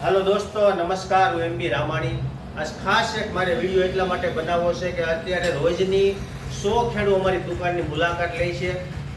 હાલો દોસ્તો, નમસ્કાર. હું એમબી રામાણી. આજ ખાસ એક મારે વિડીયો એટલા માટે બનાવવો છે કે અત્યારે રોજની 100 ખેડૂ અમારી દુકાનની મુલાકાત લે છે.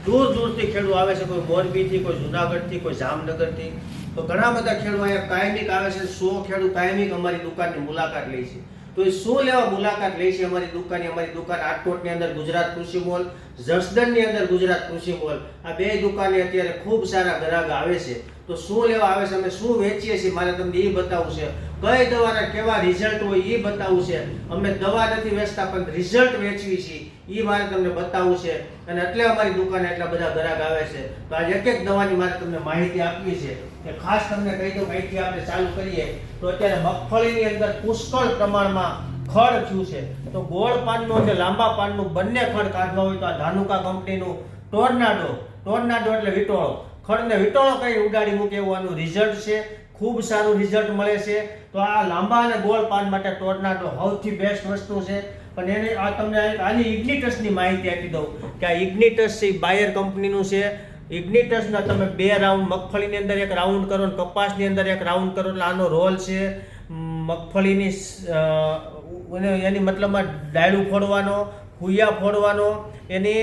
દૂર દૂરથી ખેડૂ આવે છે, કોઈ મોરબીથી, કોઈ જુનાગઢથી, કોઈ જામનગરથી. તો ઘણા બધા ખેડૂ અહીંયા કાયમિક આવે છે. 100 ખેડૂ કાયમિક અમારી દુકાનની મુલાકાત લે છે. તો એ શું લેવા મુલાકાત લે છે અમારી દુકાનની? અમારી દુકાન રાજકોટની અંદર ગુજરાત કૃષિ મોલ, જસદણની અંદર ગુજરાત કૃષિ મોલ, આ બે દુકાને અત્યારે ખૂબ સારા ગ્રાહક આવે છે. તો શું લેવા આવે છે, અમે શું વેચીએ છીએ, મારે તમને એ બતાવવું છે. કઈ દવાના કેવા રિઝલ્ટ હોય એ બતાવવું છે. અમે દવા નથી વેચતા પણ રિઝલ્ટ વેચવી છીએ, એ મારે તમને બતાવવું છે. અને એટલે અમારી દુકાને એટલા બધા ગ્રાહક આવે છે. તો આજે એક એક દવાની મારે તમને માહિતી આપવી છે. કે ખાસ તમને કહી દઉં, અહીંથી આપણે ચાલુ કરીએ તો અત્યારે મગફળીની અંદર પુષ્કળ પ્રમાણમાં ખડ થયું છે. તો ગોળ પાનનું અને લાંબા પાનનું બંને ખડ કાઢવા હોય તો આ ધાનુકા કંપનીનું ટોર્નાડો એટલે વિટોળો, ખડને વિટોળો કરી ઉડાડી મૂકે એવું આનું રિઝલ્ટ છે. ખૂબ સારું રિઝલ્ટ મળે છે. તો આ લાંબા અને ગોળ પાન માટે ટોર્નાડો સૌથી બેસ્ટ વસ્તુ છે. પણ એને આ તમને આની ઇગ્નિટસની માહિતી આપી દઉં કે આ ઇગ્નિટસ છે બાયર કંપનીનું છે. ઇગ્નિટસના તમે 2 રાઉન્ડ મગફળીની અંદર એક રાઉન્ડ કરો અને કપાસની અંદર એક રાઉન્ડ કરો એટલે આનો રોલ છે મગફળીની એની મતલબમાં ડાયડું ફોડવાનો, હુયા ફોડવાનો, એની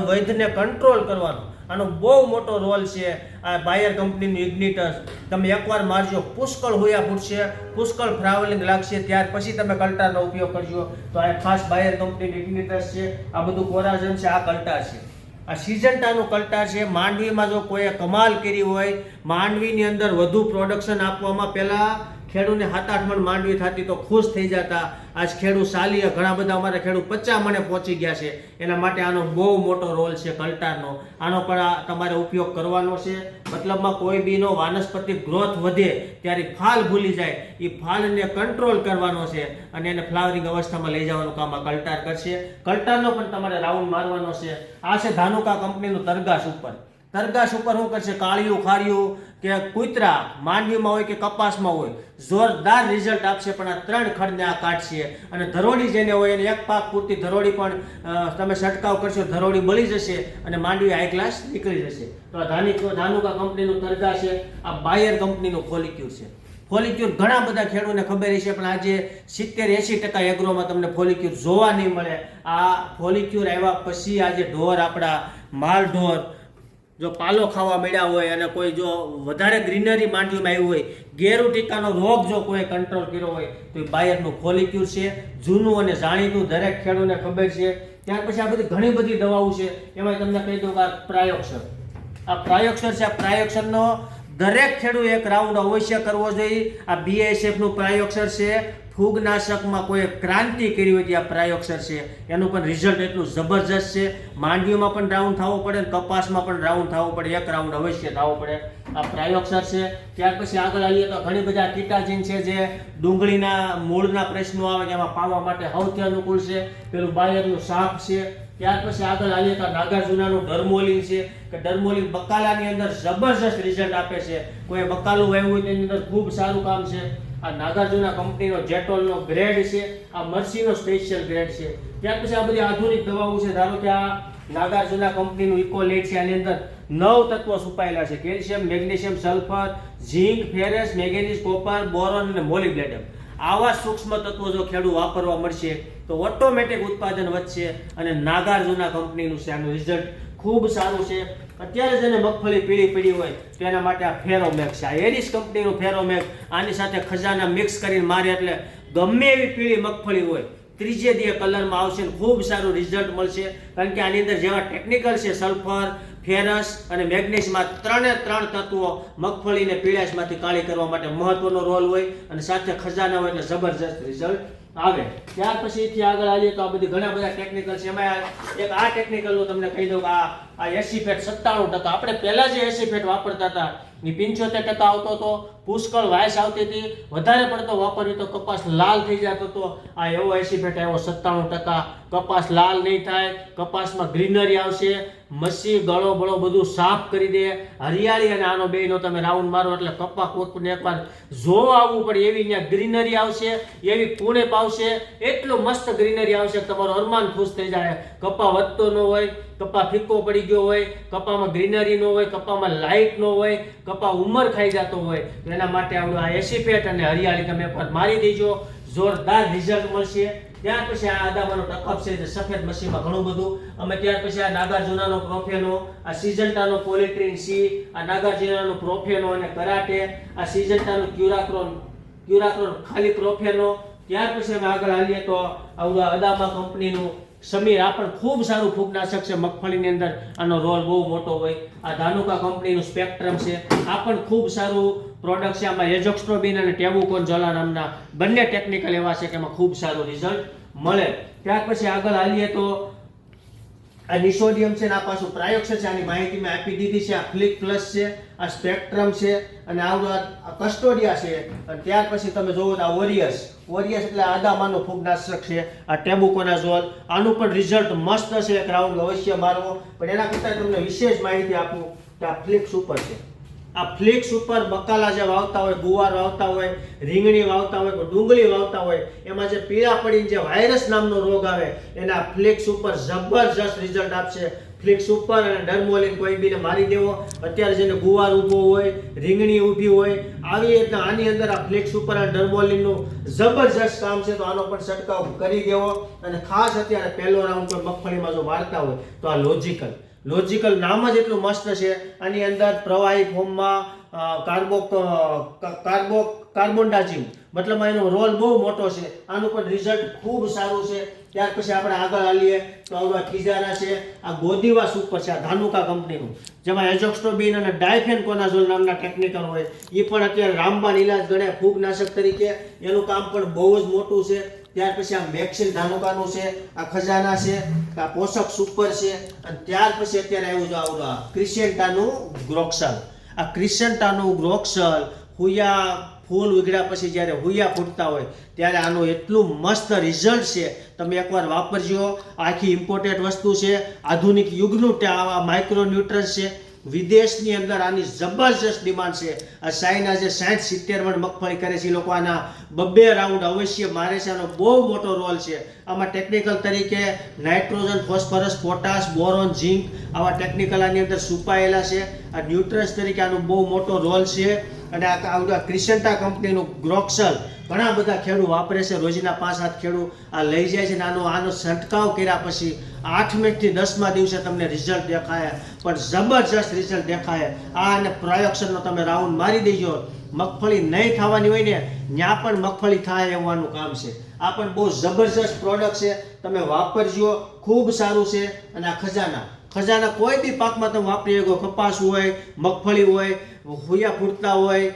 વૈધને કંટ્રોલ કરવાનો. આનો બહુ મોટો રોલ છે આ બાયર કંપનીનું ઇગ્નિટસ. તમે એકવાર મારજો, પુષ્કળ હુયા ફૂટશે, પુષ્કળ ફ્લાવરિંગ લાગશે, ત્યાર પછી તમે કલ્ટારનો ઉપયોગ કરજો. તો આ ખાસ બાયર કંપનીનું ઇગ્નિટસ છે. આ બધું કોરાજન છે, આ કલ્ટાર છે. આ સિજન્ટાનું કલ્ટાર છે. માંડવીમાં જો કોઈએ કમાલ કરી હોય, માંડવીની અંદર વધુ પ્રોડક્શન આપવામાં પહેલાં ખેડૂને 7-8 મણ માંડવી થતી તો ખુશ થઈ જતા. આજ ખેડૂ સાલીએ ઘણા બધા અમારા ખેડૂ 50 મણે પહોંચી ગયા છે. એના માટે આનો બહુ મોટો રોલ છે કલ્ટારનો. આનો પણ તમારે ઉપયોગ કરવાનો છે. મતલબમાં કોઈ બીનો વાનસ્પતિક ગ્રોથ વધે ત્યારે ફાલ ભૂલી જાય, એ ફાલને કંટ્રોલ કરવાનો છે અને એને ફ્લાવરિંગ અવસ્થામાં લઈ જવાનું કામ આ કલ્ટાર કરશે. કલ્ટારનો પણ તમારે રાઉન્ડ મારવાનો છે. આ છે ધાનુકા કંપનીનું તરગાસ ઉપર. તરગાસ ઉપર શું કરશે? કાળિયું, ખારિયું કે કૂતરા માંડવીમાં હોય કે કપાસમાં હોય, જોરદાર રિઝલ્ટ આપશે. પણ આ 3 ખડને આ કાઢશે. અને ધરોડી જેને હોય એને એક પાક પૂરતી ધરોડી પણ તમે છંટકાવ કરશો, ધરોડી બળી જશે અને માંડવી હાઈ ક્લાસ નીકળી જશે. તો આ ધાનુકા કંપનીનું તરગા છે. આ બાયર કંપનીનું ફોલિક્યુર છે. ફોલિક્યુર ઘણા બધા ખેડૂતોને ખબર છે પણ આજે 70-80% એગ્રોમાં તમને ફોલિક્યુર જોવા નહીં મળે. આ ફોલિક્યુર આવ્યા પછી આજે ઢોર, આપણા માલ ઢોર જો પાલો ખાવા મળ્યા હોય અને કોઈ જો વધારે ગ્રીનરી માંડવીમાં આવ્યું હોય, ગેરુ ટીકાનો રોગ જો કોઈ કંટ્રોલ કર્યો હોય તો એ બાયરનું ફોલિક્યુર છે. જૂનું અને જાણીતું દરેક ખેડૂતને ખબર છે. ત્યાર પછી આ બધી ઘણી બધી દવાઓ છે. એમાં તમને કહી દઉં કે આ પ્રાયોક્ષર છે. આ પ્રાયોક્ષરનો દરેક ખેડૂત એક રાઉન્ડ અવશ્ય કરવો જોઈએ. આ BASF નું પ્રાયોક્ષર છે. ફૂગનાશકમાં કોઈ ક્રાંતિ કરી હોય આ પ્રાયોક્ષર છે. એનું પણ રિઝલ્ટ એટલું જબરજસ્ત છે. માંડવીમાં પણ રાઉન્ડ થવો પડે, કપાસમાં પણ રાઉન્ડ થવો પડે, એક રાઉન્ડ અવશ્ય થવો પડે. આ પ્રાયોક્ષર છે. ત્યાર પછી આગળ આવીએ તો ઘણી બધા કીટાજીન છે જે ડુંગળીના મૂળના પ્રશ્નો આવે કે એમાં પાવા માટે સૌથી અનુકૂળ છે. પેલું બાયરનું સાપ છે. ત્યાર પછી આગળ આવીએ તો નાગાર્જુનાનું ડર્મોલિન છે કે ડર્મોલિન બકાલાની અંદર જબરજસ્ત રિઝલ્ટ આપે છે. કોઈ બકાલું વાવ્યું હોય તેની અંદર ખૂબ સારું કામ છે. આ નાગાર્જુના કંપનીનો જેટોલનો ગ્રેડ છે. આ મર્સીનો સ્પેશિયલ ગ્રેડ છે. ત્યાર પછી આ બધી આધુનિક દવાઓ છે. ધારો કે આ નાગાર્જુના કંપનીનું ઇકોલેટ છે. આની અંદર 9 તત્વો છુપાયેલા છે: કેલ્શિયમ, મેગ્નેશિયમ, સલ્ફર, ઝીંક, ફેરસ, મેંગેનીઝ, કોપર, બોરોન અને મોલિબ્ડેનમ. આવા સૂક્ષ્મ તત્વો જો ખેડૂત વાપરવા મળશે તો ઓટોમેટિક ઉત્પાદન વધશે. અને નાગાર્જુના કંપનીનું છે. આનું રિઝલ્ટ ખૂબ સારું છે. અત્યારે જેને મગફળી પીળી પડી હોય તો એના માટે આ ફેરોમેક છે. આ એરિસ કંપનીનું ફેરોમેક. આની સાથે ખજાના મિક્સ કરીને મારે એટલે ગમે એવી પીળી મગફળી હોય ત્રીજે દિવસે કલરમાં આવશે ને ખૂબ સારું રિઝલ્ટ મળશે. કારણ કે આની અંદર જેવા ટેકનિકલ છે, સલ્ફર, ફેરસ અને મેગ્નેશિયમ, 3 તત્વો મગફળીને પીળાશમાંથી કાળી કરવા માટે મહત્વનો રોલ હોય અને સાથે ખજાના હોય એટલે જબરજસ્ત રિઝલ્ટ આવે. ત્યાર પછીથી આગળ આવીએ તો આ બધી ઘણા બધા ટેકનિકલ છે. એમાં એક આ ટેકનિકલનું તમને કહી દઉં કે આ એસીફેટ 97%. આપણે પહેલા જે એસીફેટ વાપરતા હતા એ 75% આવતો હતો. પુષ્કળ વાયસ આવતી હતી. વધારે પડતો વાપરીએ તો કપાસ લાલ થઈ જતો હતો. આ એવો એસીફેટ આવ્યો 97%. કપાસ લાલ નહીં થાય, કપાસમાં ગ્રીનરી આવશે, મસી ગળો બળો બધું સાફ કરી દે, હરિયાળી. અને આનો બેયનો તમે રાઉન્ડ મારો એટલે કપા કોટને એકવાર જોવા આવવું પડે એવી ત્યાં ગ્રીનરી આવશે, એવી પૂણેપ આવશે. એટલું મસ્ત ગ્રીનરી આવશે કે તમારો અરમાન ખુશ થઈ જાય. કપા વધતો ન હોય, કપા ફીકો પડી ગયો હોય, કપામાં ગ્રીનરી ન હોય, કપામાં લાઇટ ન હોય, કપા ઉંમર ખાઈ જતો હોય, તો એના માટે આવડું આ એસીફેટ અને હરિયાળી તમે એકવાર મારી દેજો, જોરદાર રિઝલ્ટ મળશે. ત્યાર પછી આ આદામાનો ટકઅપ છે જે સફેદ મશીનમાં ઘણું બધું. અમે ત્યાર પછી આ નાગાર્જુનાનો પ્રોફેનો, આ સિજન્ટાનો પોલિટ્રીન સી, આ નાગાર્જુનાનો પ્રોફેનો અને કરાટે, આ સિજન્ટાનો ક્યુરાક્રોન ખાલી પ્રોફેનો. ત્યાર પછી અમે આગળ હાલીએ તો આવડું અદામા કંપનીનું સમીર, આ પણ ખૂબ સારું ફૂગનાશક છે મગફળીની અંદર, આનો રોલ બહુ મોટો હોય. આ ધાનુકા કંપનીનું સ્પેક્ટ્રમ છે, આ પણ ખૂબ સારું પ્રોડક્ટ છે. આમાં એજોક્સ્ટ્રોબિન અને ટેબુકોન ઝોલા નામના બંને ટેકનિકલ એવા છે કે એમાં ખૂબ સારું રિઝલ્ટ મળે. ત્યાર પછી આગળ હાલીએ તો આ નિસોડિયમ છે ને આ પાછું પ્રાયોક્ષર છે, આની માહિતી મેં આપી દીધી છે. આ ફ્લિક પ્લસ છે, આ સ્પેક્ટ્રમ છે અને આવડું આ કસ્ટોડિયા છે. અને ત્યાર પછી તમે જોવો તો આ વોરિયર્સ એટલે આદામાનો ફૂગનાશક છે. આ ટેબુકોનાઝોલ, આનું પણ રિઝલ્ટ મસ્ત છે, એક રાઉન્ડ અવશ્ય મારવો. પણ એના કરતાં તમને વિશેષ માહિતી આપું કે આ ફ્લિક્સ ઉપર છે. આ ફ્લિક્સ ઉપર બકાલા જે વાવતા હોય, ગુવાર વાવતા હોય, રીંગણી વાવતા હોય, ડુંગળી વાવતા હોય, એમાં જે પીળા પડીને જે વાયરસ નામનો રોગ આવે એના ફ્લિક્સ ઉપર જબરજસ્ત રિઝલ્ટ આપશે. ફ્લિક્સ ઉપર અને ડર્મોલિન કોઈ બીને મારી દેવો. અત્યારે જેને ગુવાર ઊભો હોય, રીંગણી ઊભી હોય, આવી રીતના આની અંદર આ ફ્લિક્સ ઉપર અને ડર્મોલિનનું જબરજસ્ત કામ છે, તો આનો પણ છંટકાવ કરી દેવો. અને ખાસ અત્યારે પહેલો રાઉન્ડ કોઈ મગફળીમાં જો મારતા હોય તો આ લોજિકલ નામ જ એટલું મસ્ત છે. આની અંદર પ્રવાહી ફોર્મમાં કાર્બોન્ડાઝિમ મતલબ એનો રોલ બહુ મોટો છે. આનું પણ રિઝલ્ટ ખૂબ સારું છે. ત્યાર પછી આપણે આગળ હાલીએ તો આવડા કિજારા છે, આ ગોદીવા સુપર છે, આ ધાનુકા કંપનીનું, જેમાં એજોક્સ્ટ્રોબિન અને ડાયફેનકોનાઝોલ નામના ટેકનિકલ હોય. એ પણ અત્યારે રામબાણ ઇલાજ ગણાય ફૂગનાશક તરીકે, એનું કામ પણ બહુ જ મોટું છે. ત્યાર પછી આ મેક્સિન ધાનુકાનું છે, આ ખજાના છે, આ પોષક સુપર છે. અને ત્યાર પછી અત્યારે આવ્યું છે આવડું આ ક્રિસેન્ટાનું ગ્રોક્સલ. આ ક્રિસેન્ટાનું ગ્રોક્સલ હુયા ફૂલ ઉગડ્યા પછી જ્યારે હુયા ફૂટતા હોય ત્યારે આનું એટલું મસ્ત રિઝલ્ટ છે, તમે એકવાર વાપરજો. આખી ઇમ્પોર્ટેડ વસ્તુ છે, આધુનિક યુગનું માઇક્રો ન્યુટ્રન્સ છે. વિદેશની અંદર આની જબરજસ્ત ડિમાન્ડ છે. આ ચાઇના જે 60-70 મણ મગફળી કરે છે, એ લોકો આના 2 રાઉન્ડ અવશ્ય મારે છે. આનો બહુ મોટો રોલ છે. આમાં ટેકનિકલ તરીકે nitrogen, phosphorus, potash, boron, zinc આવા ટેકનિકલ આની અંદર છુપાયેલા છે. આ ન્યુટ્રન્સ તરીકે આનો બહુ મોટો રોલ છે. અને આ ક્રિસેન્ટા કંપનીનું ગ્રોક્સલ ઘણા બધા ખેડૂત વાપરે છે. રોજના 5-7 ખેડૂત આ લઈ જાય છે. આનો છંટકાવ કર્યા પછી 8 થી 10મા દિવસે તમને રિઝલ્ટ દેખાય, પણ જબરજસ્ત રિઝલ્ટ દેખાય. આ અને પ્રયોગશરનો તમે રાઉન્ડ મારી દેજો. મગફળી નહીં થવાની હોય ને ત્યાં પણ મગફળી થાય એવું આનું કામ છે. આ પણ બહુ જબરજસ્ત પ્રોડક્ટ છે, તમે વાપરજો, ખૂબ સારું છે. અને આ ખજાના કોઈ બી પાકમાં તમે વાપરી શકો. કપાસ હોય, મગફળી હોય, હુયા ફૂટતા હોય,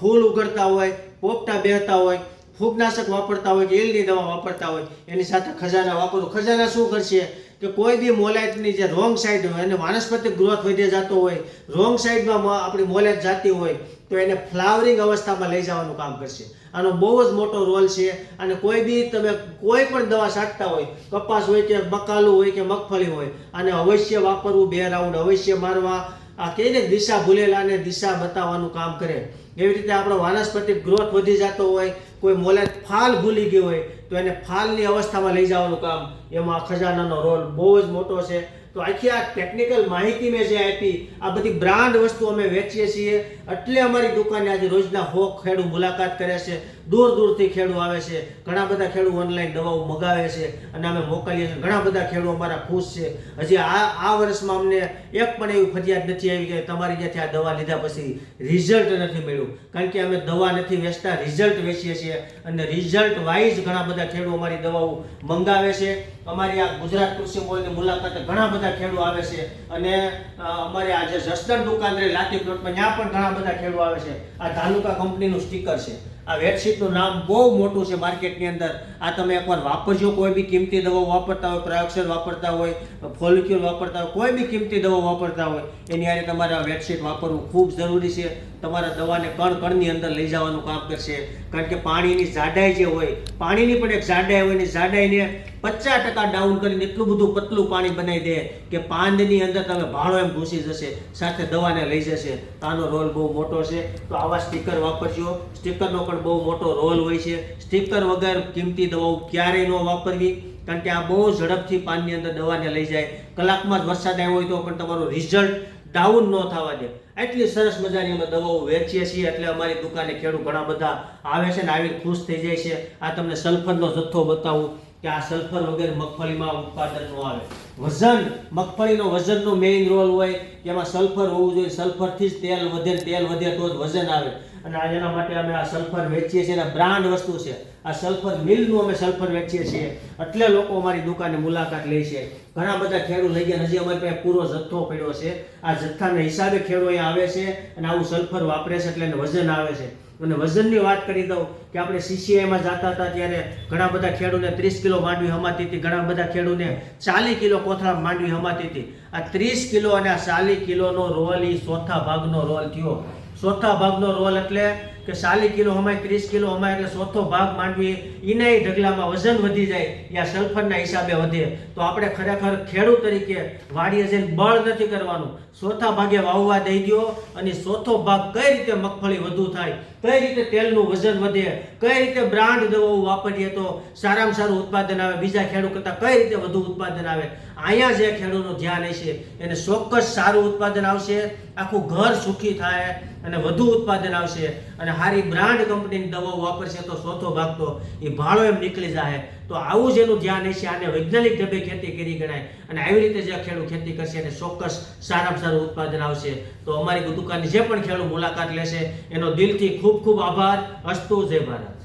ફૂલ ઉગડતા હોય, પોપટા બેહતા હોય, ફૂગનાશક વાપરતા હોય કે ઈલની દવા વાપરતા હોય, એની સાથે ખજાના વાપરો. ખજાના શું કરશે કે કોઈ બી મોલાઇટની જે રોંગ સાઈડ હોય અને વાનસ્પતિક ગ્રોથ વધે જતો હોય, રોંગ સાઈડમાં આપણી મોલાઇટ જાતી હોય તો એને ફ્લાવરિંગ અવસ્થામાં લઈ જવાનું કામ કરશે. આનો બહુ જ મોટો રોલ છે. અને કોઈ બી તમે કોઈ પણ દવા છાંટતા હોય, કપાસ હોય કે બકાલું હોય કે મગફળી હોય, આને અવશ્ય વાપરવું, 2 રાઉન્ડ અવશ્ય મારવા. આ કહીને દિશા ભૂલેલાને દિશા બતાવવાનું કામ કરે. એવી રીતે આપણો વાનસ્પતિક ગ્રોથ વધી જતો હોય, કોઈ મોલાત ફાલ ભૂલી ગઈ હોય તો એને ફાલની અવસ્થામાં લઈ જવાનું કામ, એમાં ખજાનાનો રોલ બહુ જ મોટો છે. તો આખી આ ટેકનિકલ માહિતી મેં જે આપી, આ બધી બ્રાન્ડ વસ્તુ અમે વેચીએ છીએ. એટલે અમારી દુકાને આજે રોજના 100 ખેડૂત મુલાકાત કરે છે, દૂરથી ખેડૂત આવે છે. ઘણા બધા ખેડૂત ઓનલાઈન દવાઓ મગાવે છે અને અમે મોકલીએ છીએ. ઘણા બધા ખેડૂત અમારા ખુશ છે. હજી આ વર્ષમાં અમને એક પણ એવી ફરિયાદ નથી આવી કે તમારી ત્યાંથી આ દવા લીધા પછી રિઝલ્ટ નથી મળ્યું. કારણ કે અમે દવા નથી વેચતા, રિઝલ્ટ વેચીએ છીએ. અને રિઝલ્ટ વાઇઝ ઘણા બધા ખેડૂત અમારી દવાઓ મંગાવે છે. અમારી આ ગુજરાત કૃષિ મોલની મુલાકાતે ઘણા બધા ખેડૂત આવે છે. અને અમારે આ જે જસદણ દુકાન રહી લાતી પ્લોટમાં, ત્યાં પણ ઘણા બધા ખેડૂત આવે છે. આ ધાનુકા કંપનીનું સ્ટીકર છે. આ વેડશીટનું નામ બહુ મોટું છે માર્કેટની અંદર. આ તમે એકવાર વાપરજો. કોઈ બી કિંમતી દવાઓ વાપરતા હોય, પ્રયોગશર વાપરતા હોય, ફોલિક્યુલ વાપરતા હોય, કોઈ બી કિંમતી દવાઓ વાપરતા હોય, એની હારે તમારે આ વેડશીટ વાપરવું ખૂબ જરૂરી છે. તમારા દવાને કણની અંદર લઈ જવાનું કામ કરશે. કારણ કે પાણીની જાડાઈ જે હોય, પાણીની પણ એક જાડાઈ હોય, એની જાડાઈને 50% ડાઉન કરીને એટલું બધું પતલું પાણી બનાવી દે કે પાંદની અંદર તમે ભાણો એમ ઘૂસી જશે, સાથે દવાને લઈ જશે. તો આનો રોલ બહુ મોટો છે. તો આવા સ્ટીકર વાપરજો. સ્ટીકરનો પણ બહુ મોટો રોલ હોય છે. સ્ટીકર વગર કિંમતી દવાઓ ક્યારેય ન વાપરવી, કારણ કે આ બહુ ઝડપથી પાનની અંદર દવાને લઈ જાય. કલાકમાં જ વરસાદ આવ્યો હોય તો પણ તમારું રિઝલ્ટ ડાઉન ન થવા દે. એટલી સરસ મજાની અમે દવાઓ વેચીએ છીએ, એટલે અમારી દુકાને ખેડૂત ઘણા બધા આવે છે ને આવીને ખુશ થઈ જાય છે. આ તમને સલ્ફરનો જથ્થો બતાવું કે આ સલ્ફર વગર મગફળીમાં ઉત્પાદન ન આવે. વજન, મગફળીનો વજનનો મેઇન રોલ હોય કે એમાં સલ્ફર હોવું જોઈએ. સલ્ફરથી જ તેલ વધે તો જ વજન આવે. અને એના માટે અમે આ સલ્ફર વેચીએ છીએ. અને બ્રાન્ડ વસ્તુ છે. આ સલ્ફર મિલનું અમે સલ્ફર વેચીએ છીએ, એટલે લોકો અમારી દુકાને મુલાકાત લે છે. ઘણા બધા ખેડૂત લઈ ગયા. હજી અમારી પાસે પૂરો જથ્થો પડ્યો છે. આ જથ્થાના હિસાબે ખેડૂત અહીંયા આવે છે અને આવું સલ્ફર વાપરે છે, એટલે એને વજન આવે છે. અને વજનની વાત કરી દઉં કે આપણે CCIમાં જતા હતા ત્યારે ઘણા બધા ખેડૂતને 30 કિલો માંડવી હમાતી હતી, ઘણા બધા ખેડૂતને 40 કિલો કોથળા માંડવી હમાતી હતી. આ 30 કિલો અને આ 40 કિલોનો રોલ એ ચોથા ભાગનો રોલ થયો. ચોથા ભાગનો રોલ એટલે કે 40 કિલો હમાય, 30 કિલો હમાય, એટલે ચોથો ભાગ માંડવી એના ઢગલામાં વજન વધી જાય. યા સલ્ફરના હિસાબે વધે. તો આપણે ખરેખર ખેડૂત તરીકે વાડીએ જઈને બળ નથી કરવાનું, ચોથા ભાગે વાવવા દઈ દો. અને ચોથો ભાગ કઈ રીતે મગફળી વધુ થાય, કઈ રીતે તેલનું વજન વધે, કઈ રીતે બ્રાન્ડ દવાઓ વાપરીએ તો સારામાં સારું ઉત્પાદન આવે, બીજા ખેડૂત કરતાં કઈ રીતે વધુ ઉત્પાદન આવે. અહીંયા જે ખેડૂતનું ધ્યાન હશે એને ચોક્કસ સારું ઉત્પાદન આવશે, આખું ઘર સુખી થાય અને વધુ ઉત્પાદન આવશે. અને સારી બ્રાન્ડ કંપનીની દવાઓ વાપરશે તો ચોથો ભાગ તો એ ભાડો એમ નીકળી જાય. તો આવું જેનું ધ્યાન હશે આને વૈજ્ઞાનિક ઢબે ખેતી કરી ગણાય. અને આવી રીતે જે ખેડૂત ખેતી કરશે એને ચોક્કસ સારામાં સારું ઉત્પાદન આવશે. તો અમારી દુકાનની જે પણ ખેડૂત મુલાકાત લેશે એનો દિલથી ખૂબ ખૂબ આભાર. અસ્તુ. જય ભારત.